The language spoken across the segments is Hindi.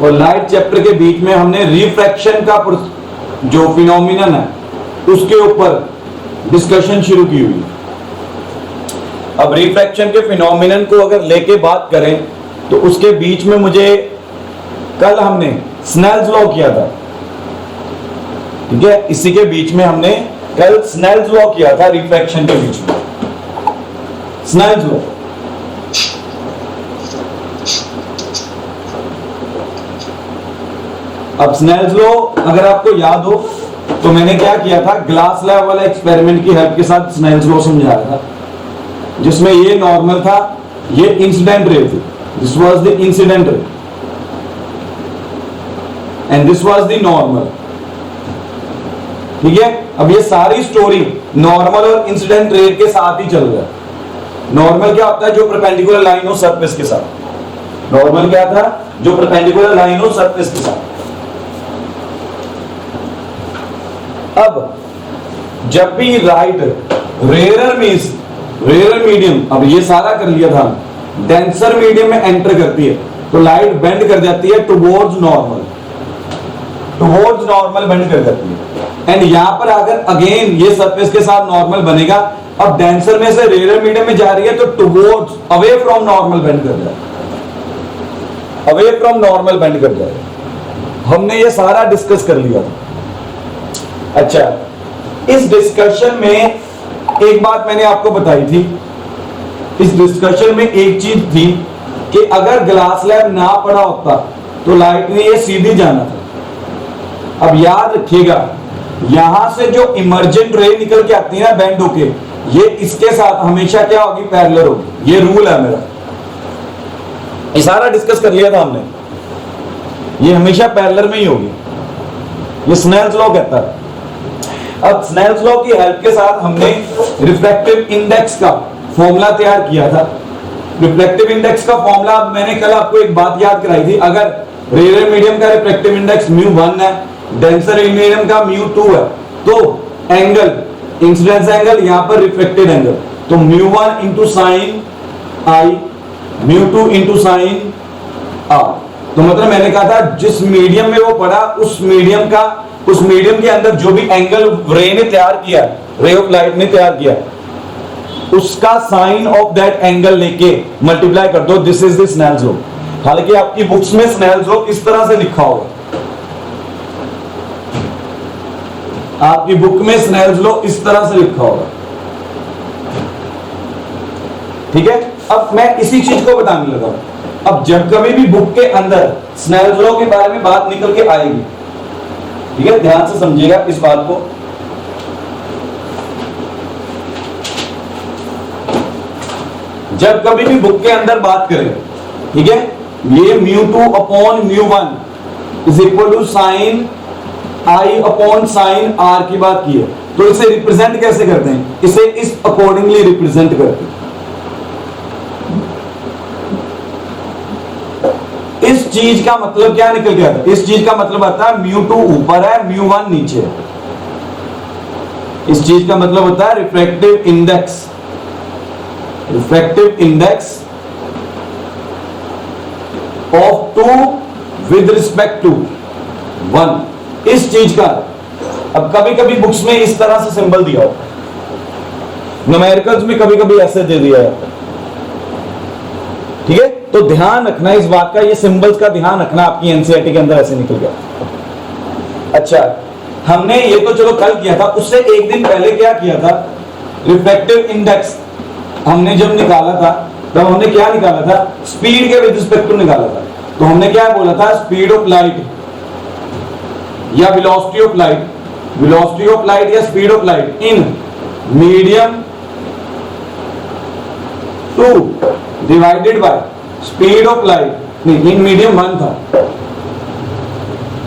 और लाइट चैप्टर के बीच में हमने रिफ्रैक्शन का जो फिनोमिनन है उसके ऊपर डिस्कशन शुरू की हुई। अब रिफ्रैक्शन के फिनोमिनन को अगर लेके बात करें तो उसके बीच में मुझे कल हमने स्नेल्स लॉ किया था, ठीक है, इसी के बीच में हमने कल स्नेल्स लॉ किया था रिफ्रैक्शन के बीच में। स्नेल्स लॉ अब स्नेल्स लॉ अगर आपको याद हो तो मैंने क्या किया था, ग्लास स्लैब वाला एक्सपेरिमेंट की हेल्प के साथ स्नेल्स लॉ समझाया था, जिसमें ये नॉर्मल था, ये इंसिडेंट रे थी, this was the incident ray and this was the normal. ठीक है, अब ये सारी स्टोरी नॉर्मल और इंसिडेंट रे के साथ ही चल रहा है। नॉर्मल क्या होता है, जो परपेंडिकुलर लाइन हो सरफेस के साथ। नॉर्मल क्या था, जो परपेंडिकुलर लाइन हो सरफेस के साथ। अब जब भी right rarer means rarer medium, अब ये सारा कर लिया था, डेंसर मीडियम में एंटर करती है तो लाइट बेंड कर जाती है towards normal, towards normal bend कर जाती है। एंड यहां पर अगर अगेन ये सरफेस के साथ नॉर्मल बनेगा, अब डेंसर में से रेयरर मीडियम में जा रही है तो towards away from normal bend कर जाएगा, अवे फ्रॉम नॉर्मल बेंड कर जाएगा। हमने ये सारा डिस्कस कर लिया था। अच्छा, इस डिस्कशन में एक बात मैंने आपको बताई थी, इस डिस्कशन में एक चीज थी कि अगर ग्लास स्लैब ना पड़ा होता तो लाइट ने ये सीधी जाना था। अब याद रखिएगा, यहां से जो इमर्जेंट रे निकल के आती है ना बेंड होके, ये इसके साथ हमेशा क्या होगी, पैरेलल होगी। ये रूल है मेरा, ये सारा डिस्कस कर लिया था हमने, ये हमेशा पैरेलल में ही होगी, ये स्नेल्स लॉ कहता है। अब स्नेल्स लॉ की हेल्प के साथ हमने रिफ्रैक्टिव इंडेक्स का फॉर्मूला तैयार किया था। रिफ्रैक्टिव इंडेक्स का फॉर्मूला मैंने कल आपको एक बात याद कराई थी, अगर रेयरर मीडियम का रिफ्रैक्टिव इंडेक्स μ1 है, डेंसर मीडियम का μ2 है, तो एंगल इंसिडेंस एंगल यहां पर रिफ्लेक्टेड एंगल, तो μ1 into sine i, μ2 into sine r. तो मतलब मैंने कहा था जिस मीडियम में वो पड़ा उस मीडियम के अंदर जो भी एंगल रे ने तैयार किया, रे ऑफ लाइट ने तैयार किया, उसका साइन ऑफ दैट एंगल लेके मल्टीप्लाई कर दो, this is the Snell's law. हालांकि आपकी बुक्स में स्नेल्स लॉ इस तरह से लिखा होगा, आपकी बुक में स्नेल्स लॉ इस तरह से लिखा होगा, ठीक है। अब मैं इसी चीज को बताने लगा। अब जब कभी भी बुक के अंदर स्नेल्स लॉ के बारे में बात निकल के आएगी, ठीक है, ध्यान से समझिएगा इस बात को। जब कभी भी बुक के अंदर बात करें, ठीक है, ये μ2 upon μ1 is equal to sine i upon sine r की बात की है, तो इसे रिप्रेजेंट कैसे करते हैं, इसे इस अकॉर्डिंगली रिप्रेजेंट करते हैं। इस चीज का मतलब क्या निकल गया था, इस चीज का मतलब आता है μ2 ऊपर है, μ1 नीचे है। इस चीज का मतलब होता है refractive index, refractive index of 2 with respect to 1, इस चीज का। अब कभी कभी बुक्स में इस तरह से सिंबल दिया हो, न्यूमेरिकल्स में कभी कभी ऐसे दे दिया है, ठीक है, तो ध्यान रखना इस बात का, ये सिंबल्स का ध्यान रखना, आपकी एनसीईआरटी के अंदर ऐसे निकल गया। अच्छा, हमने ये तो चलो कल किया था, उससे एक दिन पहले क्या किया था, रिफ्रैक्टिव इंडेक्स हमने जब निकाला था तब हमने क्या निकाला था, स्पीड के विद रिस्पेक्ट टू निकाला था। तो हमने क्या बोला था, स्पीड ऑफ लाइट या velocity of light, velocity of light या speed of light in medium 2 divided by speed of light, नहीं इन मीडियम 1 था,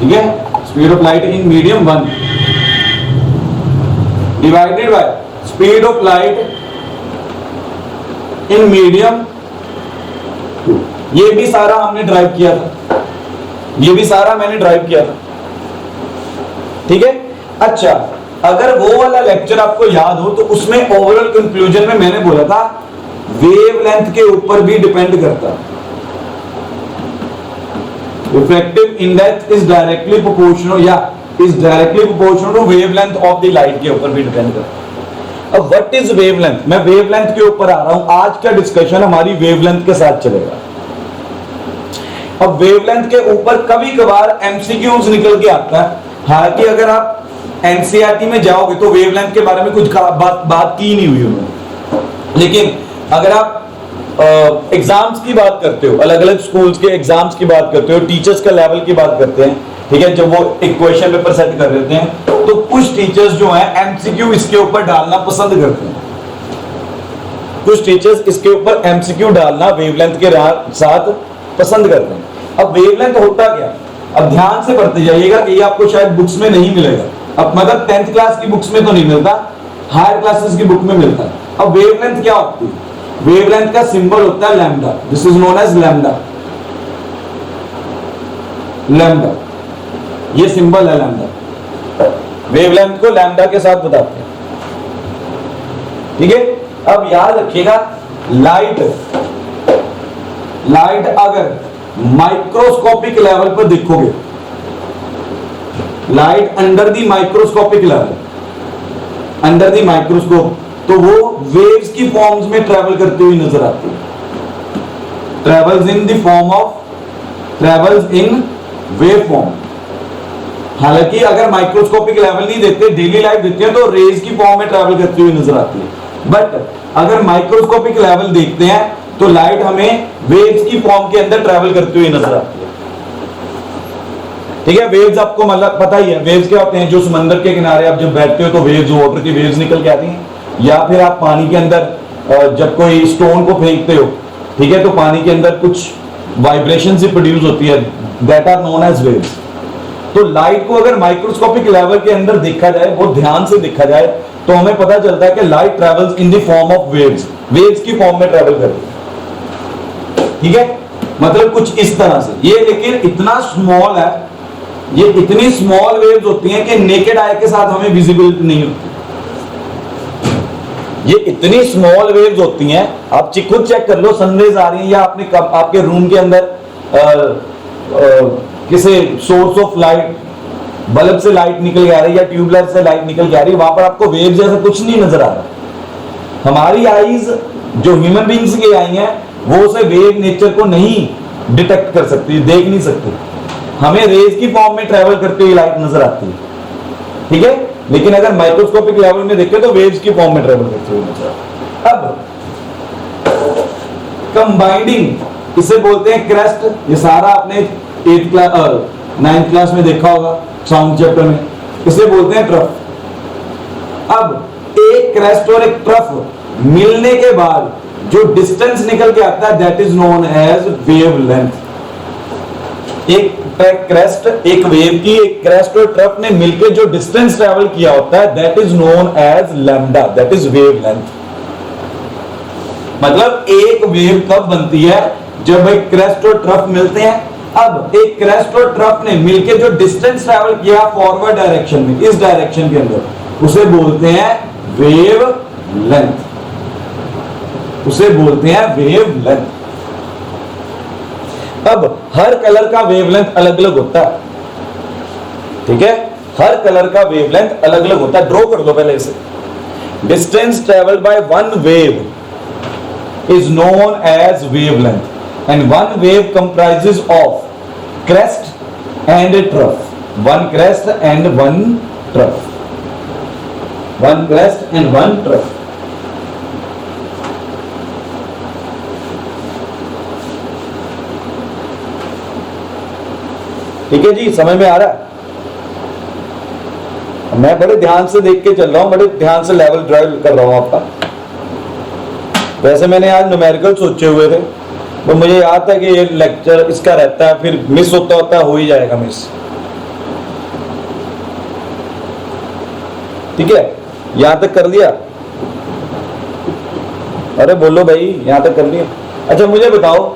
ठीक है, speed of light in medium 1 divided by speed of light in medium 2। ये भी सारा हमने ड्राइव किया था, ये भी सारा मैंने ड्राइव किया था, ठीक है। अच्छा, अगर वो वाला लेक्चर आपको याद हो तो उसमें ओवरऑल कंक्लूजन में मैंने बोला था वेवलेंथ के ऊपर भी डिपेंड करता, refractive index is directly proportional या is directly proportional to wavelength of the light के ऊपर भी डिपेंड करता है। अब व्हाट इज वेवलेंथ, मैं वेवलेंथ के ऊपर आ रहा हूं। आज का डिस्कशन हमारी वेवलेंथ के साथ चलेगा। अब वेवलेंथ के ऊपर कभी कभार एमसीक्यूज निकल के आता है। हालांकि अगर आप एनसीईआरटी में जाओगे तो वेवलेंथ के बारे में कुछ बात की नहीं हुई उन्होंने, लेकिन अगर आप एग्जाम्स की बात करते हो, अलग अलग स्कूल्स के एग्जाम्स की बात करते हो, टीचर्स का लेवल की बात करते हैं, ठीक है, जब वो एक क्वेश्चन पेपर सेट कर देते हैं तो कुछ टीचर्स जो हैं एमसीक्यू इसके ऊपर डालना पसंद करते हैं। कुछ टीचर्स इसके ऊपर एमसीक्यू डालना वेवलेंथ के साथ पसंद करते हैं। अब वेवलेंथ होता क्या, अब ध्यान से पढ़ते जाइएगा कि ये आपको शायद बुक्स में नहीं मिलेगा। अब मतलब 10th क्लास की बुक्स में तो नहीं मिलता, हायर क्लासेस की बुक में मिलता है। अब वेवलेंथ क्या होती है, वेवलेंथ का सिंबल होता है lambda, this is known as lambda. Lambda ये सिंबल है लैम्डा, वेवलेंथ को लैम्डा के साथ बताते हैं, ठीक है। अब याद रखिएगा लाइट अगर माइक्रोस्कोपिक लेवल पर देखोगे, light under the microscopic level, under the microscope, तो वो वेव्स की फॉर्म्स में ट्रेवल करती हुई नजर आती है। Travels in wave form. हालांकि अगर माइक्रोस्कोपिक लेवल नहीं देते, डेली लाइट देते हैं, तो रेज की फॉर्म में ट्रेवल करती हुई नजर आती है। बट अगर माइक्रोस्कोपिक लेवल देखते हैं तो लाइट हमें वेव्स की फॉर्म के अंदर ट्रेवल करती हुई नजर आती है, ठीक है। वेव्स आपको मतलब पता ही है, वेव्स क्या होते हैं, जो समंदर के किनारे आप जब बैठते हो तो वेव्स, वाटर की वेव्स निकल के आती हैं, या फिर आप पानी के अंदर जब कोई स्टोन को फेंकते हो, ठीक है, तो पानी के अंदर कुछ वाइब्रेशन से प्रोड्यूस होती है, that are known as waves. तो लाइट को अगर माइक्रोस्कोपिक लेवल के अंदर देखा जाए, बहुत ध्यान से देखा जाए, तो हमें पता चलता है कि light travels in the form of waves, waves की फॉर्म में ट्रेवल करती है, ठीक है। मतलब कुछ इस तरह से ये, लेकिन इतना स्मॉल है, ये इतनी स्मॉल वेव्स होती हैं कि नेकेड आई के साथ हमें विजिबल नहीं होती। ये इतनी स्मॉल वेव्स होती हैं, आप खुद चेक कर लो, सनरेज आ रही है या आपने आपके रूम के अंदर किसी सोर्स ऑफ लाइट, बल्ब से लाइट निकल के आ रही है या ट्यूबलाइट से लाइट निकल के आ रही है, वहां पर आपको वेव जैसा कुछ नहीं नजर आ रहा। हमारी आईज जो ह्यूमन बींग्स की आई हैं, वो उसे वेव नेचर को नहीं डिटेक्ट कर सकती, देख नहीं सकती। हमें रेज की फॉर्म में ट्रेवल करती हुई लाइट नजर आती है, ठीक है। लेकिन अगर माइक्रोस्कोपिक लेवल में देखें तो वेव्स की फॉर्म में ट्रेवल करती हुई नजर आती है। अब कंबाइंडिंग इसे बोलते हैं क्रेस्ट। ये सारा आपने 8th क्लास और 9th क्लास में देखा होगा साउंड चैप्टर में, इसे बोलते हैं ट्रफ। अब एक क्रेस्ट और एक ट्रफ मिलने के बाद जो डिस्टेंस निकल के आता है, that is known as wavelength. एक क्रेस्ट, एक वेव की एक क्रेस्ट और ट्रफ ने मिलकर जो डिस्टेंस ट्रेवल किया होता है, that is known as lambda, that is wavelength. मतलब एक वेव कब बनती है, जब एक क्रेस्ट और ट्रफ मिलते हैं। अब एक क्रेस्ट और ट्रफ ने मिलकर जो डिस्टेंस ट्रेवल किया फॉरवर्ड डायरेक्शन में, इस डायरेक्शन के अंदर, उसे बोलते हैं वेवलेंथ, उसे बोलते हैं वेवलेंथ। अब हर कलर का वेवलेंथ अलग अलग होता है, ठीक है, हर कलर का वेवलेंथ अलग अलग होता है। ड्रॉ कर दो पहले इसे। Distance travelled by one wave is known as wavelength, and one wave comprises of crest and a trough. One crest and one trough. One crest and one trough. ठीक है जी, समझ में आ रहा है? मैं बड़े ध्यान से देख के चल रहा हूं, बड़े ध्यान से लेवल ड्राइव कर रहा हूं आपका। वैसे मैंने आज न्यूमेरिकल सोचे हुए थे, तो मुझे याद था कि ये लेक्चर इसका रहता है, फिर मिस होता होता हो ही जाएगा मिस, ठीक है। यहां तक कर लिया? अरे बोलो भाई, यहां तक कर लिया? अच्छा मुझे बताओ,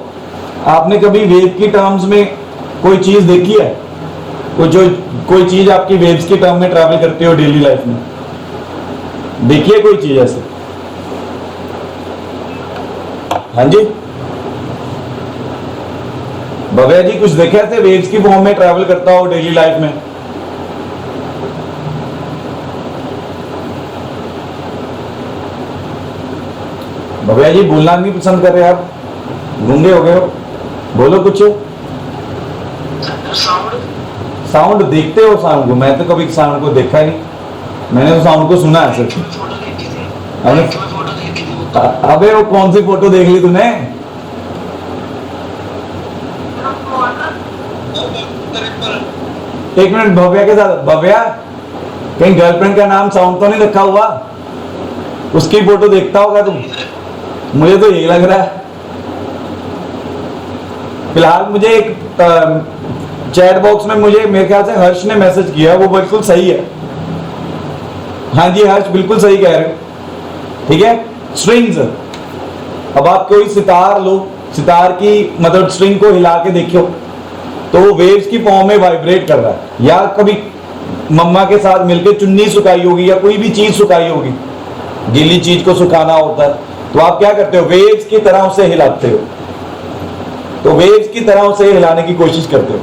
आपने कभी वेव की टर्म्स में कोई चीज देखी है? कोई चीज आपकी वेव्स की टर्म में ट्रैवल करती हो डेली लाइफ में? देखिए कोई चीज ऐसे? हाँ जी, भव्या जी कुछ देखे ऐसे वेव्स की फॉर्म में ट्रैवल करता हो डेली लाइफ में? भव्या जी बोलना नहीं पसंद कर रहे आप, गूंगे हो गए हो, बोलो कुछ। साउंड देखते हो साउंड को? मैं तो कभी साउंड को देखा ही नहीं, मैंने तो साउंड को सुना है सिर्फ। अबे वो कौन सी फोटो देख ली तूने? एक मिनट, भव्या के साथ, भव्या कहीं गर्लफ्रेंड का नाम साउंड तो नहीं रखा हुआ? उसकी फोटो देखता होगा तुम, मुझे तो यही लग रहा है। फिलहाल मुझे एक चैट बॉक्स में मुझे मेरे ख्याल से हर्ष ने मैसेज किया, वो बिल्कुल सही है। हाँ जी हर्ष बिल्कुल सही कह रहे हो, ठीक है। स्ट्रिंग्स, अब आप कोई सितार लो, सितार की मतलब स्ट्रिंग को हिला के देखियो तो वो वेव्स की फॉर्म में वाइब्रेट कर रहा है। या कभी मम्मा के साथ मिलकर चुन्नी सुखाई होगी या कोई भी चीज सुखाई होगी, गीली चीज को सुखाना होता है, तो आप क्या करते हो, वेव्स की तरह उसे हिलाते हो, तो वेव्स की तरह उसे हिलाने की कोशिश करते हो,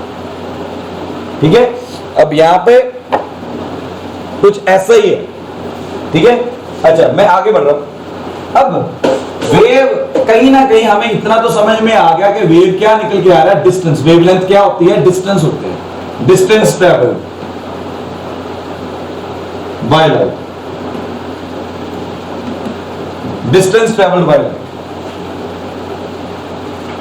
ठीक है। अब यहां पे कुछ ऐसा ही है, ठीक है। अच्छा मैं आगे बढ़ रहा हूं। अब वेव कहीं ना कहीं हमें इतना तो समझ में आ गया कि वेव क्या निकल के आ रहा है, डिस्टेंस। वेवलेंथ क्या होती है, डिस्टेंस होते हैं, distance travel by light, distance travelled by light,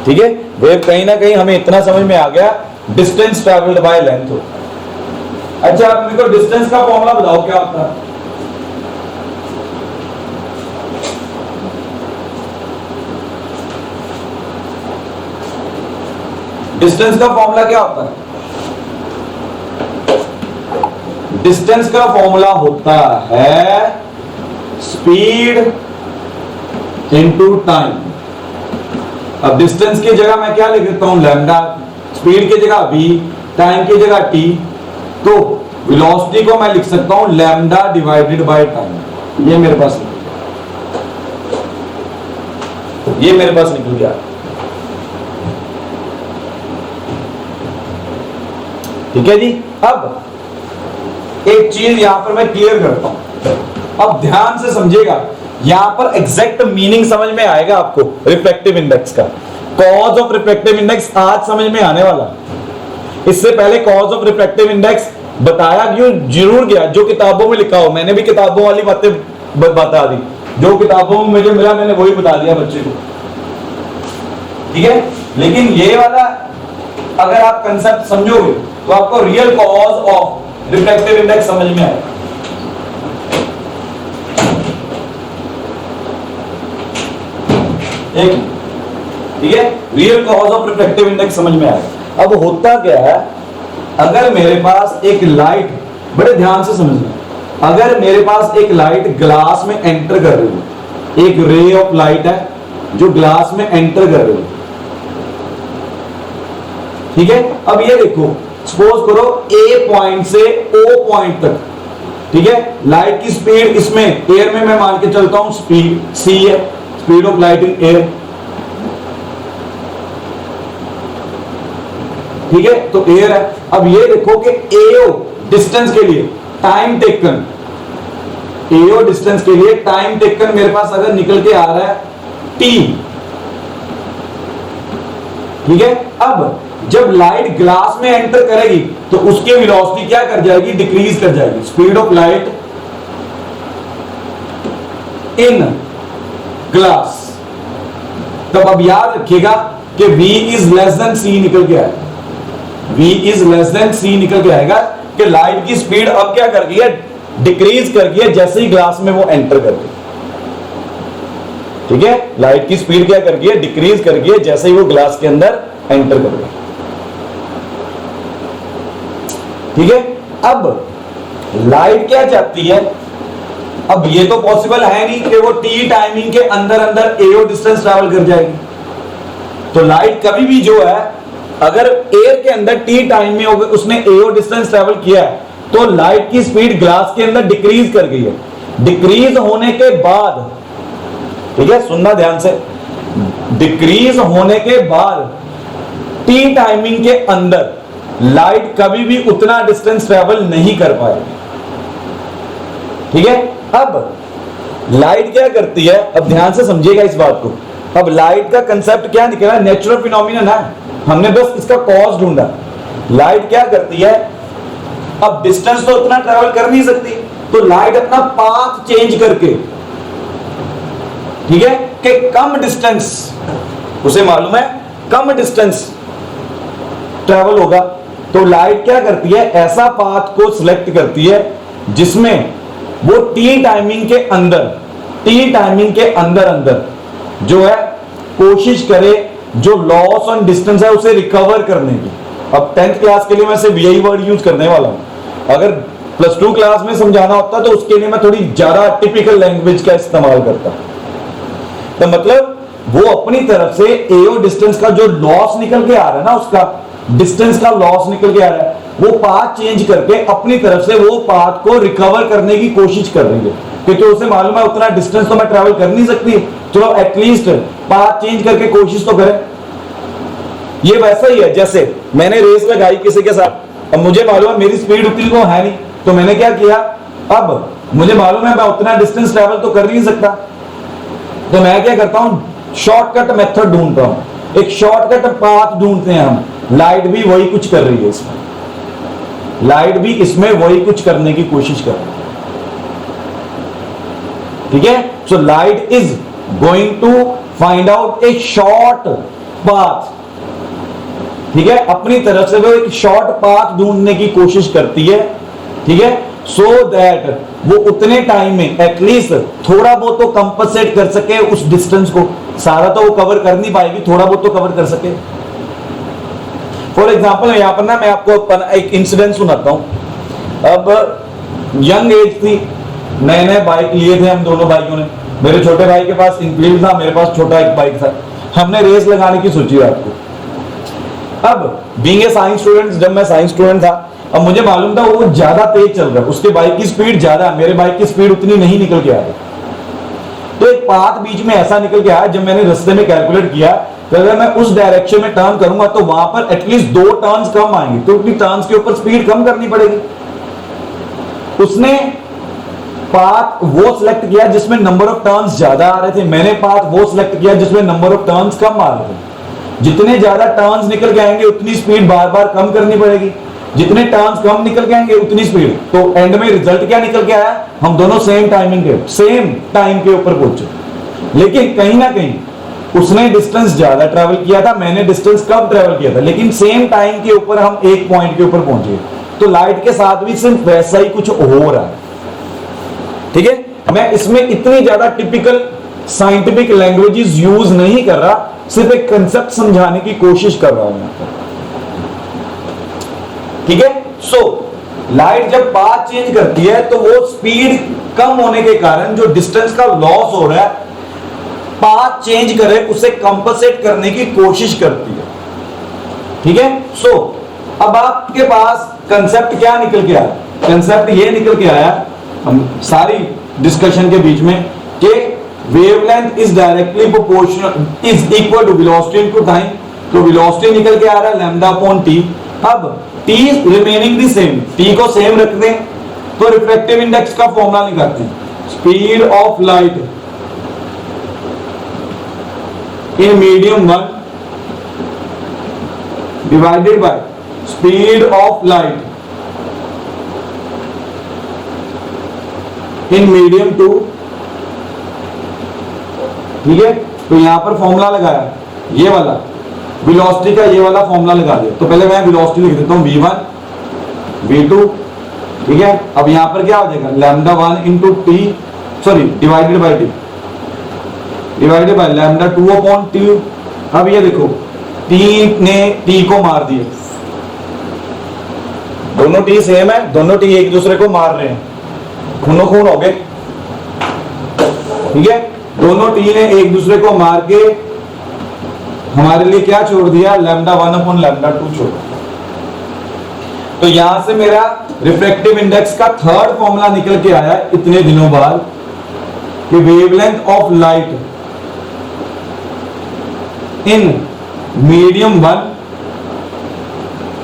ठीक है। वेव कहीं ना कहीं हमें इतना समझ में आ गया, डिस्टेंस ट्रेवल्ड बाय लेंथ होता है। अच्छा आप मेरे को डिस्टेंस का फॉर्मूला बताओ क्या होता है? डिस्टेंस का फॉर्मूला क्या होता है? डिस्टेंस का फॉर्मूला होता है स्पीड इनटू टाइम। अब डिस्टेंस की जगह मैं क्या लिख देता हूं, लैम्डा, स्पीड की जगह v, टाइम की जगह t, तो वेलोसिटी को मैं लिख सकता हूं लैम्डा डिवाइडेड बाय टाइम। ये मेरे पास निकल गया, ठीक है जी। अब एक चीज यहां पर मैं क्लियर करता हूं, अब ध्यान से समझिएगा, यहां पर एग्जैक्ट मीनिंग समझ में आएगा आपको रिफ्लेक्टिव इंडेक्स का। कॉज ऑफ रिफ्लेक्टिव इंडेक्स आज समझ में आने वाला, इससे पहले कॉज ऑफ रिफ्लेक्टिव इंडेक्स बताया क्यों जरूर गया, जो किताबों में लिखा हो। मैंने भी किताबों वाली बातें बता दी, जो किताबों में मुझे मिला मैंने वही बता दिया बच्चे को, ठीक है। लेकिन ये वाला अगर आप कंसेप्ट समझोगे तो आपको real cause of reflective index समझ में आएगा। एक, ठीक है, real cause of reflective index समझ में आएगा। अब होता क्या है, अगर मेरे पास एक लाइट, बड़े ध्यान से समझना, अगर मेरे पास एक लाइट ग्लास में एंटर कर रही है, एक रे ऑफ लाइट है जो ग्लास में एंटर कर रही है, ठीक है। अब ये देखो, सपोज करो ए पॉइंट से ओ पॉइंट तक, ठीक है, लाइट की स्पीड इसमें एयर में मैं मान के चलता हूं स्पीड सी है, speed of light in air, ठीक है, तो एयर है। अब ये देखो कि एओ डिस्टेंस के लिए टाइम टेकन, एओ डिस्टेंस के लिए टाइम टेकन मेरे पास अगर निकल के आ रहा है टी, ठीक है। अब जब लाइट ग्लास में एंटर करेगी तो उसकी वेलोसिटी क्या कर जाएगी, डिक्रीज कर जाएगी, speed of light in glass. तब अब याद रखिएगा कि v is less than c निकल के आएगा, v is less than c निकल के आएगा कि लाइट की स्पीड अब क्या कर गई है, डिक्रीज कर गई है जैसे ही ग्लास में वो एंटर कर गई, ठीक है। लाइट की स्पीड क्या कर गई है, डिक्रीज कर गई है जैसे ही वो ग्लास के अंदर एंटर कर गई, ठीक है। अब लाइट क्या चाहती है, अब ये तो पॉसिबल है नहीं कि वो टी टाइमिंग के अंदर अंदर एओ डिस्टेंस ट्रैवल कर जाएगी, तो लाइट कभी भी जो है अगर एयर के अंदर टी टाइम में उसने एओ डिस्टेंस ट्रैवल किया है तो लाइट की स्पीड ग्लास के अंदर डिक्रीज कर गई है। डिक्रीज होने के बाद, ठीक है, सुनना ध्यान से, डिक्रीज होने के बाद टी टाइमिंग के अंदर लाइट कभी भी उतना डिस्टेंस ट्रेवल नहीं कर पाएगी। ठीक है, अब लाइट क्या करती है, अब ध्यान से समझिएगा इस बात को। अब लाइट का कंसेप्ट क्या निकला, नेचुरल फिनोमिनन है, हमने बस इसका कॉज ढूंढा। लाइट क्या करती है, अब डिस्टेंस तो उतना ट्रेवल कर नहीं सकती, तो लाइट अपना पाथ चेंज करके, ठीक है, कि कम डिस्टेंस, उसे मालूम है कम डिस्टेंस ट्रेवल होगा, तो लाइट क्या करती है, ऐसा पाथ को सिलेक्ट करती है जिसमें वो टी टाइमिंग के अंदर जो है कोशिश करे जो लॉस ऑन डिस्टेंस है उसे रिकवर करने की। अब 10th क्लास के लिए मैं सिर्फ यही वर्ड यूज करने वाला हूं, अगर +2 क्लास में समझाना होता तो उसके लिए मैं थोड़ी ज्यादा टिपिकल लैंग्वेज का इस्तेमाल करता। तो मतलब वो अपनी तरफ से एओ डिस्टेंस का जो लॉस निकल के आ रहा है ना, उसका डिस्टेंस का लॉस निकल के आ रहा है, वो पाथ चेंज करके अपनी तरफ से वो पाथ को रिकवर करने की कोशिश कर रही है, क्योंकि उसे मालूम है उतना डिस्टेंस तो मैं ट्रैवल कर नहीं सकती, चलो एटलीस्ट पाथ चेंज करके कोशिश तो करें। ये वैसा ही है जैसे मैंने रेस लगाई किसी के साथ, अब मुझे मालूम है मेरी स्पीड उतनी तो है नहीं, तो मैंने क्या किया, अब मुझे मालूम है मैं उतना डिस्टेंस ट्रैवल तो कर नहीं सकता, तो मैं क्या करता हूं, शॉर्टकट मेथड ढूंढता हूं, एक शॉर्टकट पाथ ढूंढते हैं हम। लाइट भी वही कुछ कर रही है इसमें, लाइट भी इसमें वही कुछ करने की कोशिश कर रही है। ठीक है, so light is going to find out a short path. ठीक है, अपनी तरफ से वो एक शॉर्ट पाथ ढूंढने की कोशिश करती है। ठीक है, सो दैट वो उतने टाइम में एटलीस्ट थोड़ा बहुत तो कंपनसेट कर सके उस डिस्टेंस को, सारा तो वो कवर कर नहीं पाएगी, थोड़ा बहुत तो कवर कर सके। फॉर एग्जाम्पल यहां पर ना मैं आपको एक इंसिडेंट सुनाता हूं। अब यंग एज थी, नए नए बाइक लिए थे हम दोनों भाइयों ने, मेरे छोटे भाई के पास इनक्लीव था, मेरे पास छोटा एक बाइक था, हमने रेस लगाने की सोची रात को। अब बीइंग ए साइंस स्टूडेंट, जब मैं साइंस स्टूडेंट था, अब मुझे मालूम था वो ज्यादा तेज चल रहा है, उसके बाइक की स्पीड ज्यादा, मेरे बाइक की स्पीड उतनी नहीं निकल के आ रही, तो एक पाथ बीच में ऐसा निकल के आया, जब मैंने रास्ते में कैलकुलेट किया तो अगर मैं उस डायरेक्शन में टर्न करूंगा तो वहां पर एटलीस्ट 2 टर्न्स कम आएंगे, तो अपनी टर्न्स के ऊपर स्पीड कम करनी पड़ेगी। उसने पाथ वो सिलेक्ट किया जिसमें नंबर ऑफ टर्न्स ज्यादा आ रहे थे, मैंने पाथ वो सिलेक्ट किया जिसमें नंबर ऑफ टर्न्स कम आ रहे थे। जितने ज्यादा टर्न्स निकल के आएंगे उतनी स्पीड बार बार कम करनी पड़ेगी, जितने टर्न्स कम निकल के आएंगे उतनी स्पीड। तो एंड में रिजल्ट क्या निकल के आया, हम दोनों सेम टाइम के ऊपर पहुंचे, लेकिन कहीं ना कहीं उसने डिस्टेंस ज्यादा ट्रैवल किया था, मैंने डिस्टेंस कम ट्रैवल किया था, लेकिन सेम टाइम के ऊपर हम एक पॉइंट के ऊपर पहुंचे। तो लाइट के साथ भी सिर्फ वैसा ही कुछ हो रहा है। ठीक है, मैं इसमें इतनी ज्यादा टिपिकल साइंटिफिक लैंग्वेजेस यूज नहीं कर रहा, सिर्फ एक कंसेप्ट समझाने की कोशिश कर रहा हूं। ठीक है, सो लाइट जब पाथ चेंज करती है तो वो स्पीड कम होने के कारण जो डिस्टेंस का लॉस हो रहा है, पाथ चेंज करे उसे कंपनसेट करने की कोशिश करती है। ठीक है, सो अब आपके पास कंसेप्ट क्या निकल के आया, कंसेप्ट ये निकल के आया हम सारी डिस्कशन के बीच में कि wavelength is directly proportional is equal to velocity into time. तो वेलोसिटी निकल के आ रहा है लैम्डा अपॉन टी। अब T remaining the same, T को सेम रखते हैं तो रिफ्रैक्टिव इंडेक्स का फॉर्मूला निकालते हैं, speed of light in medium 1 divided by speed of light in medium 2। ठीक है, तो यहां पर फॉर्मूला लगाया, ये वाला वेलोसिटी का ये वाला फॉर्मूला लगा दिया। तो पहले मैं वेलोसिटी लिख देता हूं v1 v2। ठीक है, अब यहां पर क्या हो जाएगा, lambda 1 into T, sorry divided by T, divided by lambda 2 upon T. अब ये देखो टी ने टी को मार दिया, दोनों टी सेम है, दोनों टी एक दूसरे को मार रहे हैं, खूनो खून हो गए। ठीक है, दोनों टी ने एक दूसरे को मार के हमारे लिए क्या छोड़ दिया, लैम्डा 1 अपॉन लैम्डा 2 छोड़। तो यहां से मेरा रिफ्रैक्टिव इंडेक्स का थर्ड फॉर्मूला निकल के आया इतने दिनों बाद कि wavelength of light in medium 1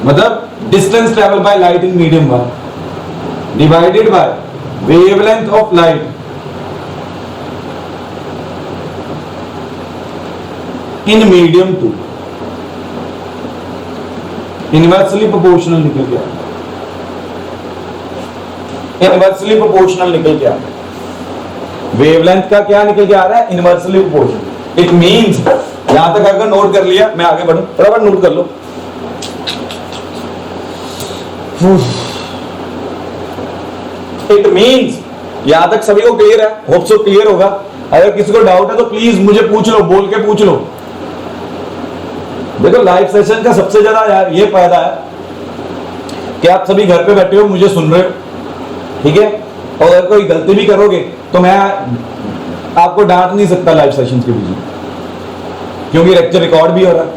मतलब distance travel by light in medium 1 divided bye wavelength of light in medium 2, inversely proportional निकल गया, इनवर्सली प्रोपोर्शनल निकल गया। वेवलेंथ का क्या निकल के आ रहा है? Inversely proportional. इट मींस, यहां तक अगर नोट कर लिया, मैं आगे बढ़ूं, बराबर नोट कर लो। इट मींस, यहां तक सभी को क्लियर है? होप सो क्लियर होगा। अगर किसी को डाउट है तो प्लीज मुझे पूछ लो, बोल के पूछ लो। देखो लाइव सेशन का सबसे ज्यादा यार ये फायदा है कि आप सभी घर पे बैठे हो, मुझे सुन रहे हो, ठीक है। और अगर कोई गलती भी करोगे तो मैं आपको डांट नहीं सकता लाइव सेशन के बीच में, क्योंकि लेक्चर रिकॉर्ड भी हो रहा है,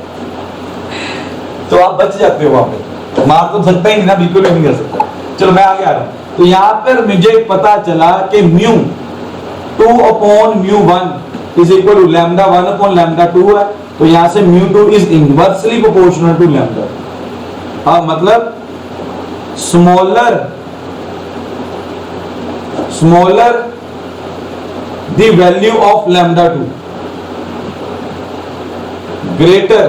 तो आप बच जाते हो। वहां पे मार तो सकता ही नहीं ना, बिल्कुल भी नहीं कर सकता। चलो मैं आगे आ रहा हूं। तो यहां पर मुझे पता चला कि mu 2/μ1 is equal to lambda 1/λ2 है। तो यहां से μ2 is inversely proportional to lambda. मतलब smaller the value of λ2 greater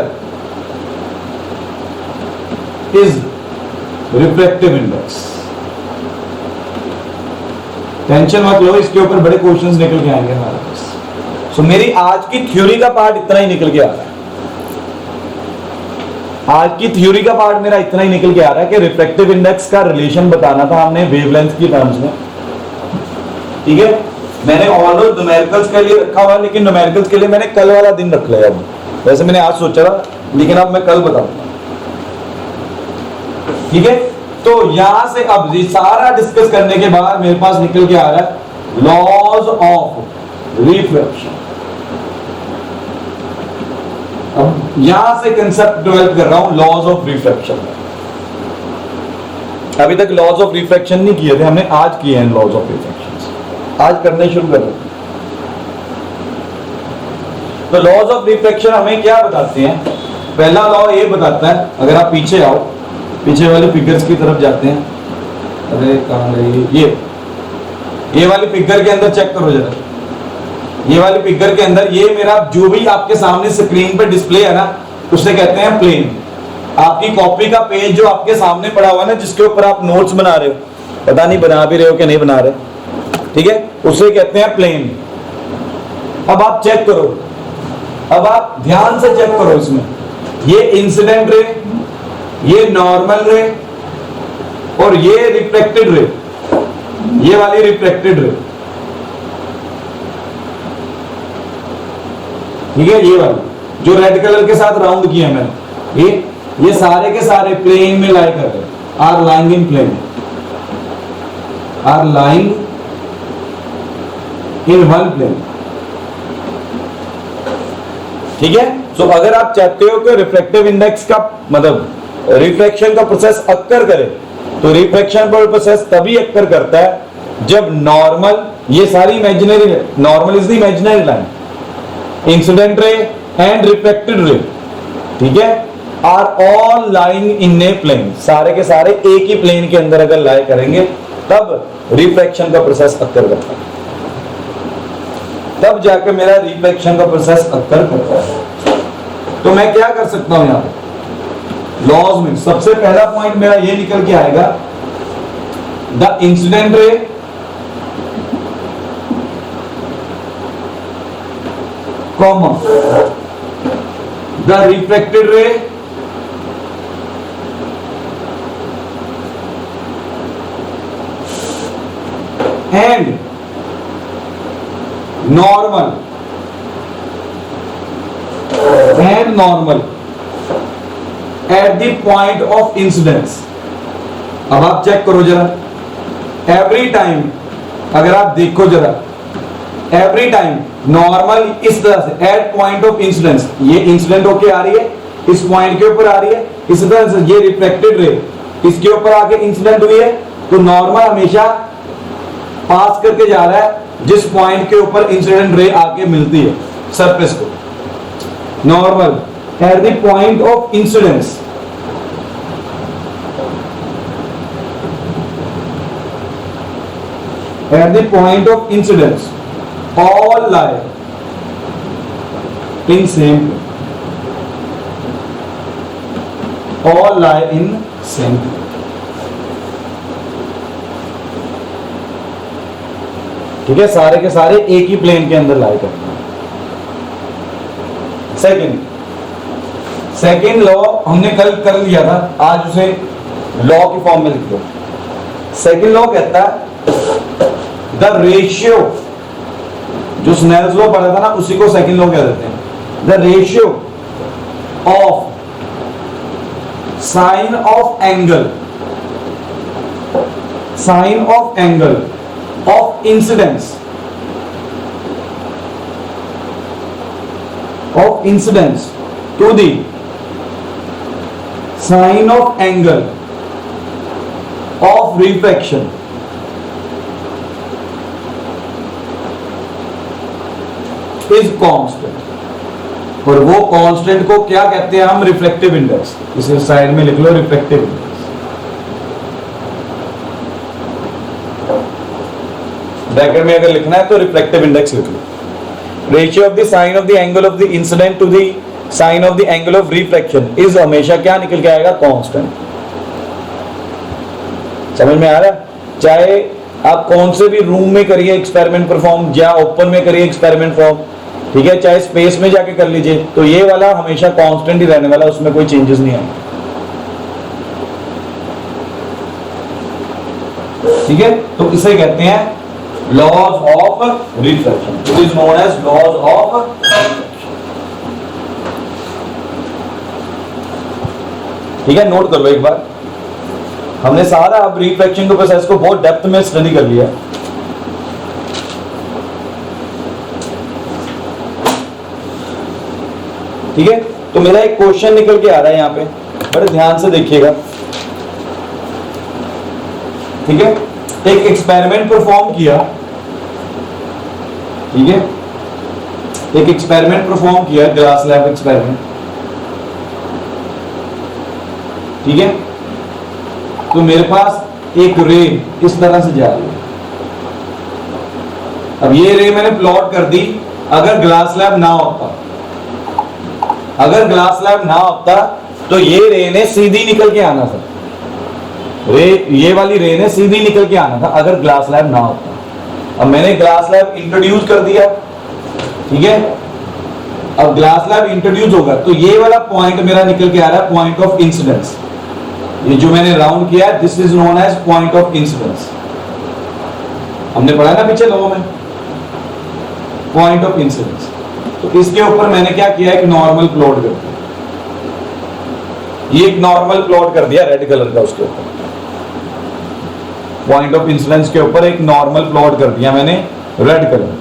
is refractive index. Tension मत लो, इसके ऊपर बड़े क्वेश्चंस निकल के आएंगे हमारे पास। सो मेरी आज की थ्योरी का पार्ट इतना ही निकल के आ रहा है। आज की थ्योरी का पार्ट मेरा इतना ही निकल के आ रहा है कि रिफ्रैक्टिव इंडेक्स का रिलेशन बताना था हमने वेवलेंथ की टर्म्स में, ठीक है। मैंने ऑलरेडी न्यूमेरिकल्स के लिए रखा हुआ है, लेकिन न्यूमेरिकल्स के लिए मैंने कल वाला दिन रख लिया। अब वैसे मैंने आज सोचा था, लेकिन अब मैं कल बताऊंगा, ठीक है। तो यहां से अब ये सारा डिस्कस करने के बाद मेरे पास निकल के आ रहा है लॉज ऑफ रिफ्रैक्शन। अब यहां से कंसेप्ट डेवलप कर रहा हूं, लॉज ऑफ रिफ्रैक्शन। अभी तक लॉज ऑफ रिफ्रैक्शन नहीं किए थे हमने, आज किए हैं लॉज ऑफ रिफ्रैक्शन। आज करने शुरू कर देते। तो लॉज ऑफ रिफ्रैक्शन हमें क्या बताते हैं? पहला लॉ ये बताता है, अगर आप पीछे आओ, पीछे वाले फिगर्स की तरफ जाते हैं। अरे कहां गई? ये वाली फिगर के अंदर चेक करो जरा। ये वाली फिगर के अंदर ये मेरा जो भी आपके सामने स्क्रीन पे डिस्प्ले है ना, उसे कहते हैं प्लेन। आपकी कॉपी का पेज जो आपके सामने पड़ा हुआ है ना, जिसके ऊपर आप नोट्स बना रहे हो, पता नहीं बना भी रहे हो कि नहीं बना रहे, ठीक है, उसे कहते हैं प्लेन। अब आप चेक करो, अब आप ध्यान से चेक करो इसमें, ये इंसिडेंट रे, ये नॉर्मल रे और ये रिफ्लेक्टेड रे, ये वाली रिफ्लेक्टेड रे, ठीक है। ये वाली जो रेड कलर के साथ राउंड किया मैंने, ये सारे के सारे प्लेन में लाई कर रहे, are lying in plane, are lying in one plane, ठीक है। सो अगर आप चाहते हो कि रिफ्रैक्टिव इंडेक्स का मतलब रिफ्रैक्शन का प्रोसेस अक्कर करे, तो रिफ्रैक्शन प्रोसेस तभी अक्कर करता है जब नॉर्मल, ये सारी imaginary, normal is the imaginary line, incident ray and reflected ray, ठीक है, are all lying in a plane, सारे के सारे एक ही प्लेन के अंदर अगर लाई करेंगे तब रिफ्रैक्शन का प्रोसेस अक्कर करता है, तब जाकर मेरा रिफ्लेक्शन का प्रोसेस अक्कर करता है। तो मैं क्या कर सकता हूं यहां पे लॉज में? सबसे पहला पॉइंट मेरा ये निकल के आएगा, the incident ray comma the reflected ray and normal at the point of incidence. अब आप चेक करो जरा, एवरी टाइम अगर आप देखो जरा, एवरी टाइम नॉर्मल इस तरह से एट पॉइंट ऑफ इंसिडेंस, ये इंसिडेंट होके आ रही है, इस पॉइंट के ऊपर आ रही है, इस तरह से ये रिफ्लेक्टेड रे इसके ऊपर आके इंसिडेंट हुई है, तो नॉर्मल हमेशा पास करके जा रहा है जिस पॉइंट के ऊपर इंसिडेंट रे आके मिलती है सरफेस को। Normal at the point of incidence at the point of incidence all lie in same plane. All lie in same plane. ठीक है, सारे के सारे एक ही प्लेन के अंदर लाई करते हैं। सेकंड लॉ हमने कल कर लिया था, आज उसे लॉ की फॉर्म में लिख दो। सेकंड लॉ कहता है द रेशियो, जो स्नेल्स लॉ पढ़ा था ना उसी को सेकंड लॉ कह देते हैं। The ratio of sine of angle of incidence to the sine of angle of refraction is constant। और वो कांस्टेंट को क्या कहते हैं हम? Reflective index. इसे साइड में लिख लो, रिफ्लेक्टिव इंडेक्स। ब्रैकेट में अगर लिखना है तो रिफ्लेक्टिव इंडेक्स लिख लो। Ratio of the sine of the angle of the incident to the sine of the angle of refraction is हमेशा क्या निकल के आएगा? कांस्टेंट। समझ में आ रहा है? चाहे आप कौन से भी रूम में करिए एक्सपेरिमेंट परफॉर्म, या ओपन में करिए एक्सपेरिमेंट फॉर्म, ठीक है, चाहे स्पेस में जाके कर लीजिए, तो ये वाला हमेशा कांस्टेंट ही रहने वाला, उसमें कोई चेंजेस नहीं आएंगे। ठीक है, तो इसे कहते हैं laws of refraction. It is known as laws of. ठीक है, नोट कर लो एक बार। हमने सारा अब रिफ्रैक्शन के प्रोसेस को बहुत डेप्थ में स्टडी कर लिया। ठीक है, तो मेरा एक क्वेश्चन निकल के आ रहा है यहां पे, बड़े ध्यान से देखिएगा। ठीक है, एक एक्सपेरिमेंट परफॉर्म किया। ठीक है, एक एक्सपेरिमेंट परफॉर्म किया, ग्लास लैब एक्सपेरिमेंट। ठीक है, तो मेरे पास एक रे इस तरह से जा रही है। अब ये रे मैंने प्लॉट कर दी। अगर ग्लास लैब ना होता, अगर ग्लास लैब ना होता तो ये रे ने सीधी निकल के आना था। ये वाली रे ने सीधी निकल के आना था अगर ग्लास लैब ना होता। अब मैंने ग्लास लैब इंट्रोड्यूस कर दिया। ठीक है, अब ग्लास लैब इंट्रोड्यूस होगा तो ये वाला पॉइंट मेरा निकल के आ रहा है पॉइंट ऑफ इंसिडेंस। ये जो मैंने राउंड किया, this is known as point of incidence. हमने पढ़ा ना पीछे लोगों में, पॉइंट ऑफ इंसिडेंस। तो इसके ऊपर मैंने क्या किया? एक नॉर्मल प्लॉट कर दिया। ये एक नॉर्मल प्लॉट कर दिया रेड कलर का, उसके ऊपर पॉइंट ऑफ इंसिडेंस के ऊपर एक नॉर्मल प्लॉट कर दिया मैंने रेड कलर।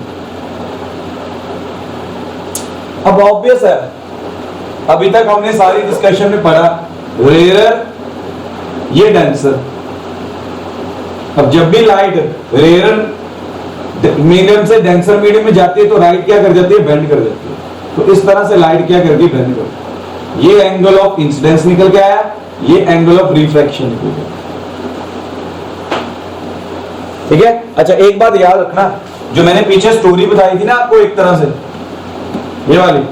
अब ऑब्वियस है, अभी तक हमने सारी डिस्कशन में पढ़ा रेयर, ये डेंसर। अब जब भी लाइट रेयर मीडियम से डेंसर मीडियम में जाती है तो लाइट क्या कर जाती है? बेंड कर जाती है। तो इस तरह से लाइट क्या करती है? बेंड करती है। ये एंगल ऑफ इंसिडेंस निकल के आया, ये एंगल ऑफ रिफ्रैक्शन निकल गया। ठीक है, अच्छा एक बात याद रखना, जो मैंने पीछे स्टोरी बताई थी ना आपको, एक तरह से ये वाली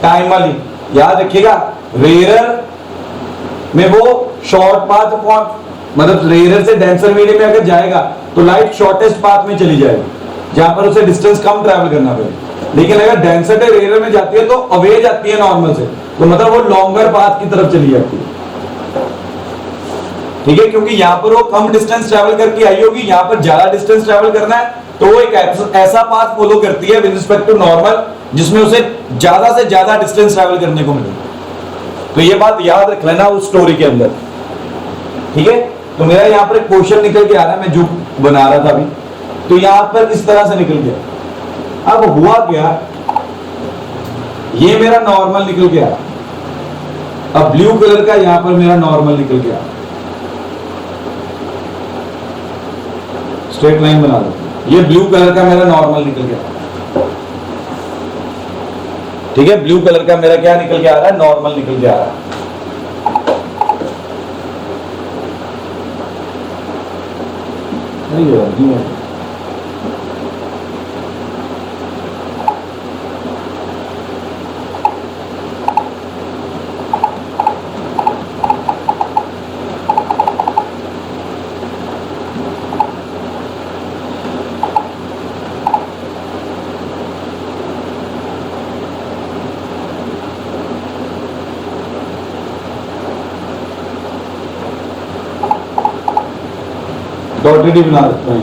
टाइम वाली, याद रखिएगा। रेयर में वो शॉर्ट पाथ, मतलब रेयर से डेंसर मीडियम में अगर जाएगा तो लाइट शॉर्टेस्ट पाथ में चली जाएगी, जहां पर उसे डिस्टेंस कम ट्रैवल करना पड़ेगा। लेकिन अगर डेंसर से रेयर में जाती है तो अवे जाती है नॉर्मल से, तो मतलब वो लॉन्गर पाथ की तरफ चली जाती है। ठीक है, क्योंकि यहां पर वो कम डिस्टेंस ट्रैवल करके आई होगी, यहां पर ज्यादा डिस्टेंस ट्रैवल करना है, तो वो एक ऐसा पाथ फॉलो करती है विद रिस्पेक्ट टू नॉर्मल, जिसमें उसे ज्यादा से ज्यादा डिस्टेंस ट्रैवल करने को मिले। तो ये बात याद रख लेना उस स्टोरी के अंदर। ठीक है, तो मेरा यहां पर एक क्वेश्चन निकल के आ रहा है, मैं जो बना रहा था अभी, तो यहां पर इस तरह से निकल गया। अब हुआ क्या, ये मेरा नॉर्मल निकल गया। अब ब्लू कलर का यहां पर मेरा नॉर्मल निकल गया। स्ट्रेट लाइन बना दो, ये ब्लू कलर का मेरा नॉर्मल निकल गया। ठीक है, ब्लू कलर का मेरा क्या निकल के आ रहा है? नॉर्मल निकल के आ रहा है। डॉटेड ही बना देता हूं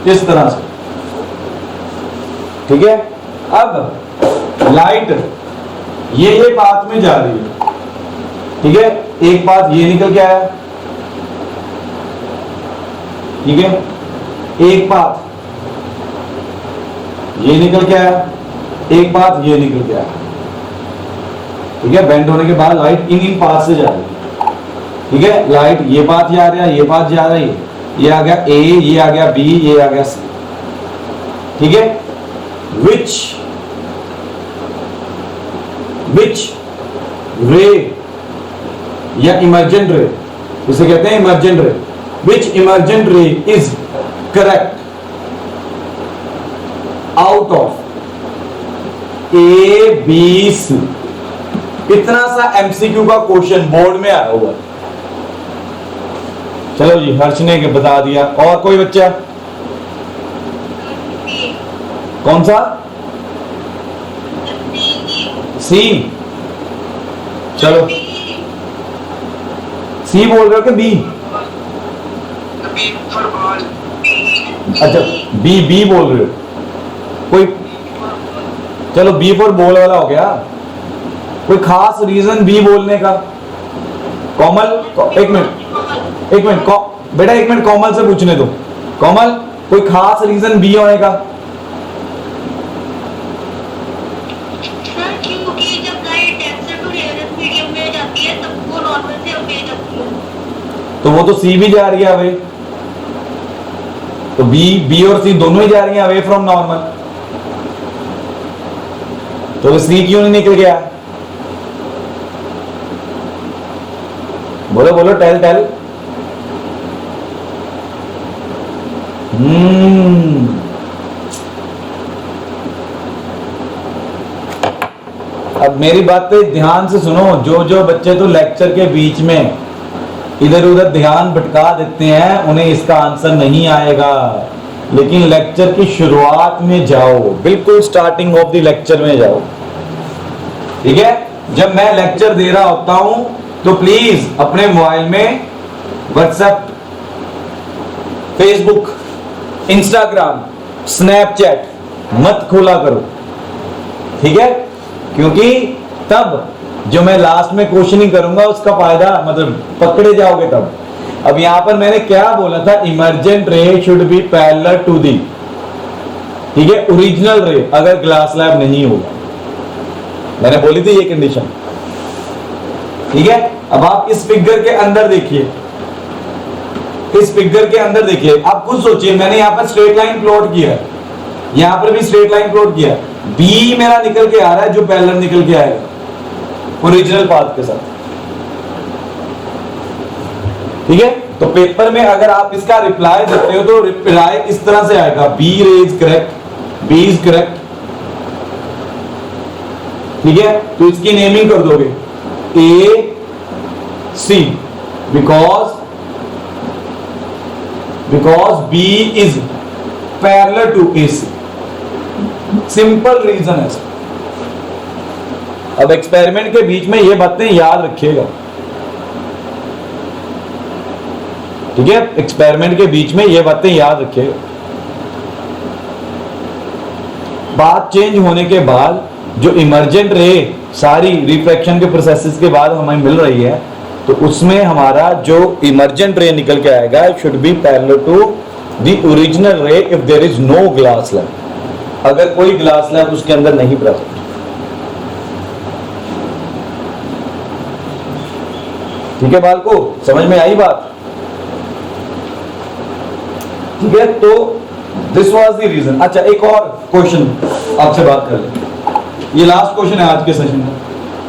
इस तरह से, ठीक है। अब लाइट ये पाथ में जा रही है, ठीक है, एक पाथ ये निकल के आया, ठीक है, एक पाथ ये निकल के आया, एक पाथ ये निकल के आया, ठीक है। बेंड होने के बाद लाइट इन पाथ से जा रही है, ठीक है। लाइट ये पाथ जा रहा है, ये पाथ जा रही है, ये आ गया ए, ये आ गया बी, ये आ गया सी, ठीक है। विच रे या इमर्जेंट रे, इसे कहते हैं emergent ray, which emergent ray is correct out of A B C. इतना सा एमसीक्यू का क्वेश्चन बोर्ड में आया हुआ। चलो जी, हर्ष ने बता दिया। और कोई बच्चा? कौन सा? सी। चलो, सी बोल रहे हो कि बी? अच्छा, बी बोल रहे हो कोई? चलो, बी फॉर बॉल वाला हो गया। कोई खास रीजन बी बोलने का? कोमल, एक मिनट बेटा, एक मिनट, कोमल से पूछने दो। कोमल, कोई खास रीजन बी होने का? क्योंकि जब light denser to rare medium में जाती है तब वो नॉर्मल से ओके जाती है। तो वो तो सी भी जा रही है अवे, तो बी और सी दोनों ही जा रही हैं अवे फ्रॉम नॉर्मल, तो सी क्यों नहीं निकल गया? बोलो बोलो, टेल। अब मेरी बात पे ध्यान से सुनो। जो बच्चे तो लेक्चर के बीच में इधर उधर ध्यान भटका देते हैं, उन्हें इसका आंसर नहीं आएगा। लेकिन लेक्चर की शुरुआत में जाओ, बिल्कुल स्टार्टिंग ऑफ द लेक्चर में जाओ, ठीक है। जब मैं लेक्चर दे रहा होता हूं तो प्लीज अपने मोबाइल में व्हाट्सएप, फेसबुक, इंस्टाग्राम, स्नैपचैट मत खोला करो, ठीक है। क्योंकि तब जो मैं लास्ट में क्वेश्चनिंग करूंगा उसका फायदा मतलब पकड़े जाओगे तब। अब यहां पर मैंने क्या बोला था? Emergent ray should be parallel to the, ठीक है, ओरिजिनल रे, अगर ग्लास स्लैब नहीं होगा। मैंने बोली थी ये कंडीशन, ठीक है। अब आप इस फिगर के अंदर देखिए, इस फिगर के अंदर देखिए, आप खुद सोचिए। मैंने यहां पर स्ट्रेट लाइन प्लॉट किया है, यहां पर भी स्ट्रेट लाइन प्लॉट किया है। बी मेरा निकल के आ रहा है जो पैरेलल निकल के आएगा ओरिजिनल पाथ के साथ, ठीक है। तो पेपर में अगर आप इसका रिप्लाई देते हो तो रिप्लाई इस तरह से आएगा, B ray is correct, B is correct, ठीक है। तो इसकी नेमिंग कर दोगे A C, because B is parallel to A C. Simple reason है। अब एक्सपेरिमेंट के बीच में ये बातें याद रखिएगा, ठीक है। एक्सपेरिमेंट के बीच में ये बातें याद रखिएगा। बात चेंज होने के बाद जो इमर्जेंट रे सारी रिफ्रैक्शन के प्रोसेसेस के बाद हमें मिल रही है, तो उसमें हमारा जो इमर्जेंट रे निकल के आएगा should be parallel to the original ray if there is no glass slab, अगर कोई ग्लास स्लैब उसके अंदर नहीं प्रेजेंट, ठीक है। बाल को समझ में आई बात, ठीक है। तो दिस वाज द रीजन। अच्छा, एक और क्वेश्चन आपसे बात कर ले, ये लास्ट क्वेश्चन है आज के सेशन में।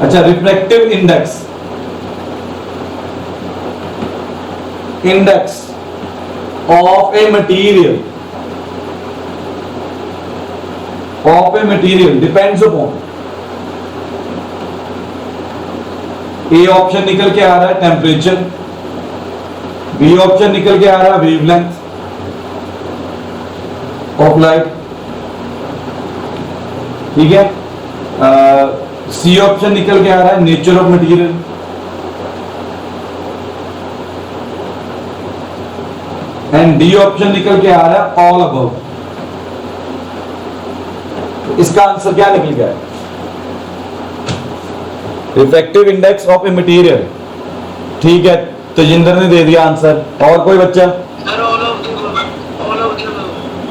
अच्छा, refractive index of a material depends upon, A option निकल के आ रहा है टेम्परेचर, बी ऑप्शन निकल के आ रहा है वेवलेंथ ऑफ लाइट, ठीक है। सी ऑप्शन निकल के आ रहा है nature of material, and D option निकल के आ रहा है ऑल अबव। इसका आंसर क्या निकल गया? Refractive index of a material. ठीक है, तेजिंदर ने दे दिया आंसर। और कोई बच्चा? Sir all of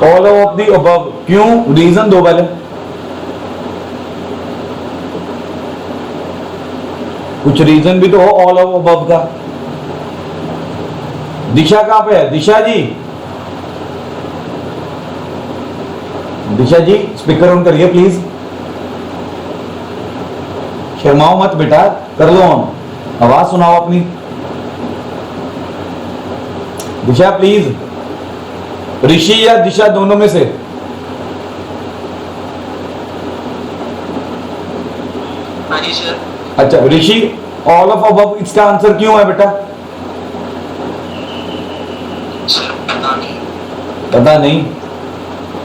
all of the above. क्यों? रीजन दो पहले। कुछ रीजन भी तो हो ऑल ऑफ अबव का। दिशा कहां पे है? दिशा जी, दिशा जी स्पीकर ऑन करिए प्लीज। शर्माओ मत बेटा, कर लो ऑन, आवाज सुनाओ अपनी। दिशा प्लीज। ऋषि या दिशा दोनों में से? हाँ जी सर। अच्छा ऋषि, ऑल ऑफ अबव इसका आंसर क्यों है बेटा? सर पता नहीं। पता नहीं?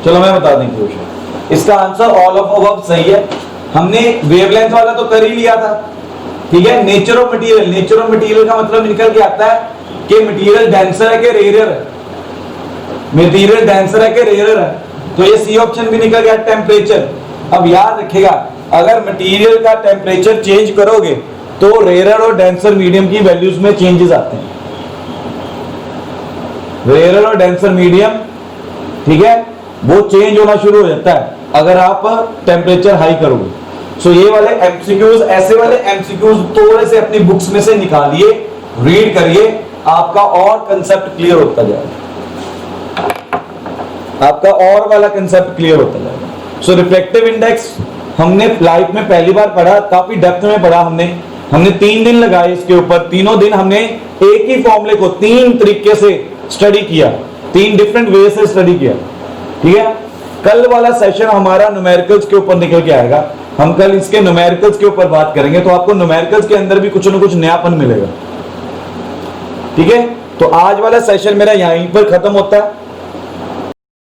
चलो मैं बता दें क्वेश्चन। इसका आंसर ऑल ऑफ अबव सही है। हमने वेवलेंथ वाला तो कर ही लिया था, ठीक है। Nature of material, nature of material का मतलब निकल के आता है कि मटेरियल डेंसर है कि रेयर है। मटेरियल डेंसर है कि रेयर है, तो ये सी ऑप्शन भी निकल गया। टेम्परेचर, अब याद रखिएगा, अगर मटेरियल का टेम्परेचर चेंज करोगे तो रेयर और डेंसर मीडियम की वैल्यूज में चेंजेस आते हैं। रेयर और डेंसर मीडियम, ठीक है, वो चेंज होना शुरू हो जाता है अगर आप टेम्परेचर हाई करोगे। सो ये वाले एमसीक्यूज, ऐसे वाले एमसीक्यूज थोड़े से अपनी बुक्स में से निकालिए, रीड करिए, आपका और कंसेप्ट क्लियर होता जाएगा, आपका और वाला कंसेप्ट क्लियर होता जाएगा। सो रिफ्लेक्टिव इंडेक्स हमने लाइफ में पहली बार पढ़ा, काफी डेप्थ में पढ़ा हमने 3 दिन लगाए इसके ऊपर। तीनों दिन हमने एक ही फॉर्मूले को 3 तरीके से स्टडी किया, 3 डिफरेंट वे से स्टडी किया, ठीक है। कल वाला सेशन हमारा न्यूमेरिकल्स के ऊपर निकल के आएगा, हम कल इसके न्यूमेरिकल्स के ऊपर बात करेंगे, तो आपको न्यूमेरिकल्स के अंदर भी कुछ ना कुछ नयापन मिलेगा, ठीक है। तो आज वाला सेशन मेरा यहीं पर खत्म होता है।